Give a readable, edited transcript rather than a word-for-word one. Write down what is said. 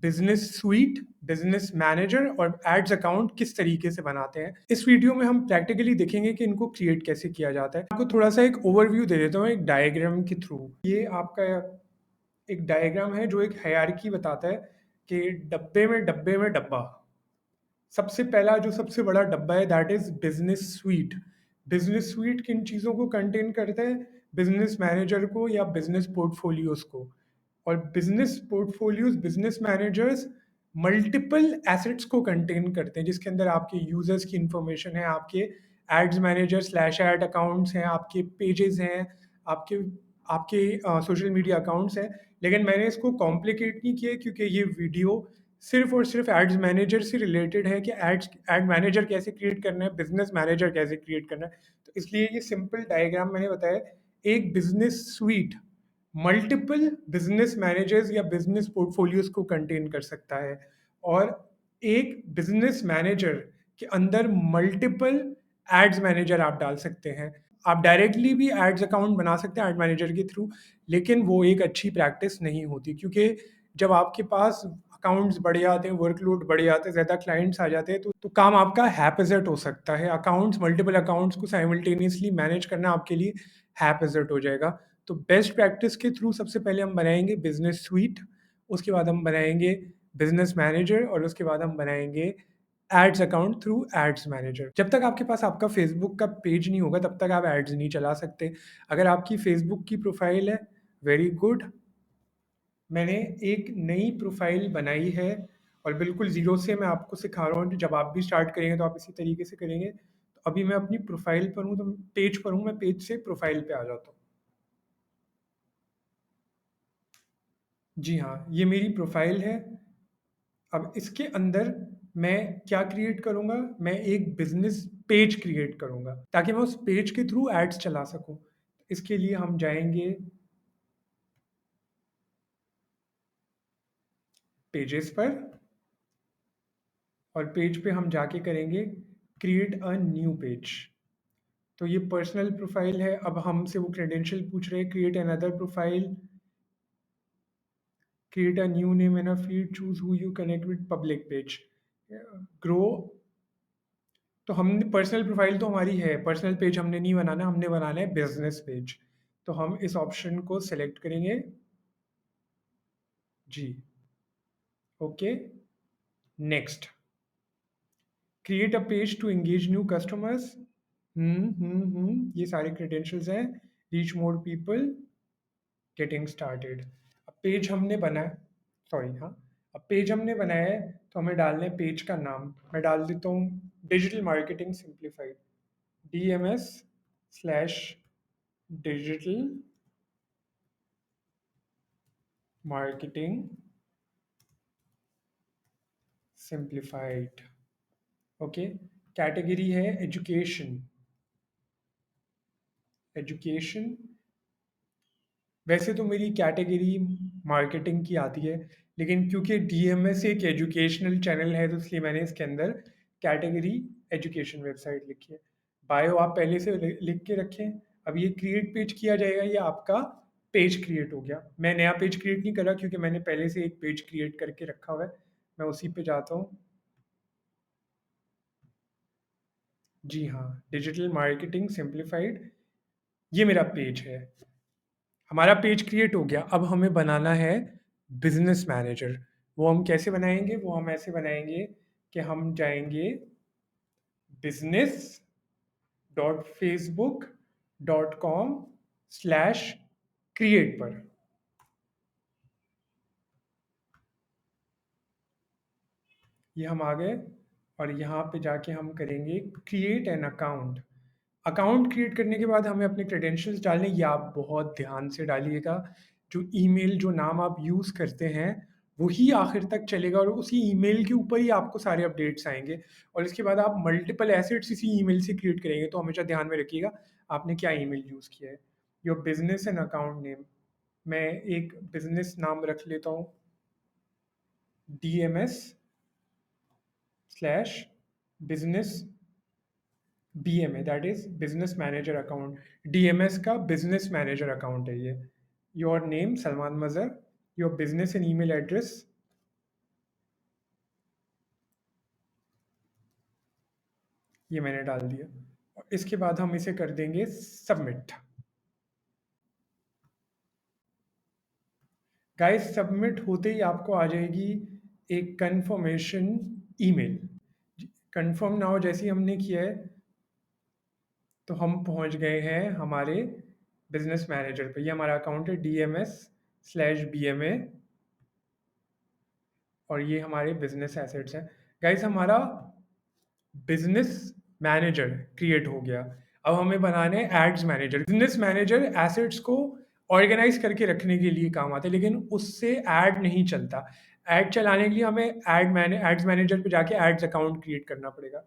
Business sweet, business manager और ads account किस तरीके से बनाते हैं। इस वीडियो में हम प्रैक्टिकली देखेंगे कि इनको क्रिएट कैसे किया जाता है। आपको थोड़ा सा एक ओवरव्यू दे देता हूँ एक डायग्राम के थ्रू। ये आपका एक डायग्राम है जो एक हायरार्की बताता है कि डब्बे में डब्बा। सबसे पहला जो सबसे बड़ा डब्बा है that is business sweet. Business sweet किन चीज़ों को कंटेन करता है? बिजनेस मैनेजर को या बिजनेस पोर्टफोलियोज को। और business portfolios, business managers multiple assets को कंटेन करते हैं जिसके अंदर आपके यूजर्स की इंफॉर्मेशन है, आपके ads manager slash ad accounts हैं, आपके पेजेस हैं, आपके आपके सोशल मीडिया अकाउंट्स हैं। लेकिन मैंने इसको कॉम्प्लिकेट नहीं किया क्योंकि ये वीडियो सिर्फ और सिर्फ एड्स मैनेजर से रिलेटेड है कि एड मैनेजर कैसे क्रिएट करना है, बिजनेस मैनेजर कैसे क्रिएट करना है। तो इसलिए ये सिंपल डायग्राम मैंने बताया। एक business sweet multiple business managers या बिजनेस पोर्टफोलियोज को कंटेन कर सकता है, और एक बिजनेस मैनेजर के अंदर मल्टीपल एड्स मैनेजर आप डाल सकते हैं। आप डायरेक्टली भी एड्स अकाउंट बना सकते हैं एड मैनेजर के थ्रू, लेकिन वो एक अच्छी प्रैक्टिस नहीं होती क्योंकि जब आपके पास अकाउंट्स बढ़ जाते हैं, वर्कलोड बढ़ जाते हैं, ज़्यादा क्लाइंट्स आ जाते हैं तो काम आपका हैपेजेट हो सकता है। अकाउंट्स, मल्टीपल अकाउंट्स को साइमल्टेनियसली मैनेज करना आपके लिए हैपेजेट हो जाएगा। तो बेस्ट प्रैक्टिस के थ्रू सबसे पहले हम बनाएंगे बिजनेस स्वीट, उसके बाद हम बनाएंगे बिजनेस मैनेजर और उसके बाद हम बनाएंगे ads account through ads manager. जब तक आपके पास आपका फेसबुक का पेज नहीं होगा तब तक आप एड्स नहीं चला सकते। अगर आपकी फेसबुक की प्रोफाइल है, वेरी गुड। मैंने एक नई प्रोफाइल बनाई है और बिल्कुल ज़ीरो से मैं आपको सिखा रहा हूँ। जब आप भी स्टार्ट करेंगे तो आप इसी तरीके से करेंगे। तो अभी मैं अपनी प्रोफाइल पर हूँ, तो पेज पर हूँ, मैं पेज से प्रोफाइल पे आ जाता हूँ। जी हाँ, ये मेरी प्रोफाइल है। अब इसके अंदर मैं क्या क्रिएट करूँगा? मैं एक बिजनेस पेज क्रिएट करूँगा ताकि मैं उस पेज के थ्रू एड्स चला सकूँ। इसके लिए हम जाएंगे पेजेस पर और पेज पे हम जाके करेंगे क्रिएट अ न्यू पेज। तो ये पर्सनल प्रोफाइल है। अब हमसे वो क्रेडेंशियल पूछ रहे हैं, create another profile, create a new name in a feed, choose who you connect with, public page, grow. तो हमने पर्सनल प्रोफाइल तो हमारी है, पर्सनल पेज हमने नहीं बनाना, हमने बनाना है बिजनेस पेज। तो हम इस ऑप्शन को सिलेक्ट करेंगे। जी, okay, next, create a page to engage new customers. ये सारे क्रेडेंशियल्स हैं। Reach more people, getting started. अब पेज हमने बनाया, सॉरी हाँ, अब पेज हमने बनाया है तो हमें डालना है पेज का नाम। मैं डाल देता हूँ digital marketing simplified, DMS slash digital marketing simplified. Okay, category है एजुकेशन। एजुकेशन, वैसे तो मेरी कैटेगरी मार्केटिंग की आती है, लेकिन क्योंकि DMS एक एजुकेशनल चैनल है तो इसलिए मैंने इसके अंदर कैटेगरी एजुकेशन वेबसाइट लिखी है। बायो आप पहले से लिख के रखें। अब ये क्रिएट पेज किया जाएगा, ये आपका पेज क्रिएट हो गया। मैं नया पेज क्रिएट नहीं कर रहा क्योंकि मैंने पहले से एक पेज क्रिएट करके रखा हुआ है। मैं उसी पे जाता हूँ। जी हाँ, डिजिटल मार्केटिंग सिंप्लीफाइड, ये मेरा पेज है। हमारा पेज क्रिएट हो गया। अब हमें बनाना है बिजनेस मैनेजर। वो हम कैसे बनाएंगे? वो हम ऐसे बनाएंगे कि हम जाएंगे business dot Facebook dot com slash create पर। ये हम आ गए और यहाँ पे जाके हम करेंगे create an account. Account create करने के बाद हमें अपने क्रेडेंशियल्स डालने, ये आप बहुत ध्यान से डालिएगा। जो ईमेल, जो नाम आप यूज़ करते हैं वही आखिर तक चलेगा और उसी ईमेल के ऊपर ही आपको सारे अपडेट्स आएंगे। और इसके बाद आप मल्टीपल एसेट्स इसी ईमेल से क्रिएट करेंगे। तो हमेशा ध्यान में रखिएगा आपने क्या ईमेल यूज़ किया है। Your business and account name, मैं एक बिजनेस नाम रख लेता हूँ, DMS slash business BMA, that is business manager account. DMS का बिजनेस मैनेजर अकाउंट है ये। Your name Salman Mazhar, your business and email address, ये मैंने डाल दिया और इसके बाद हम इसे कर देंगे सबमिट। गाइस सबमिट होते ही आपको आ जाएगी एक कंफर्मेशन ईमेल। कंफर्म नाउ जैसे ही हमने किया है तो हम पहुंच गए हैं हमारे बिजनेस मैनेजर पे। ये हमारा अकाउंट है DMS/BMA और ये हमारे बिजनेस एसेट्स हैं। गाइस हमारा बिजनेस मैनेजर क्रिएट हो गया। अब हमें बनाने हैं ads manager. Business manager assets को ऑर्गेनाइज करके रखने के लिए काम आता है, लेकिन उससे ऐड नहीं चलता। ऐड चलाने के लिए हमें एड्स मैनेजर पे जाके एड्स अकाउंट क्रिएट करना पड़ेगा।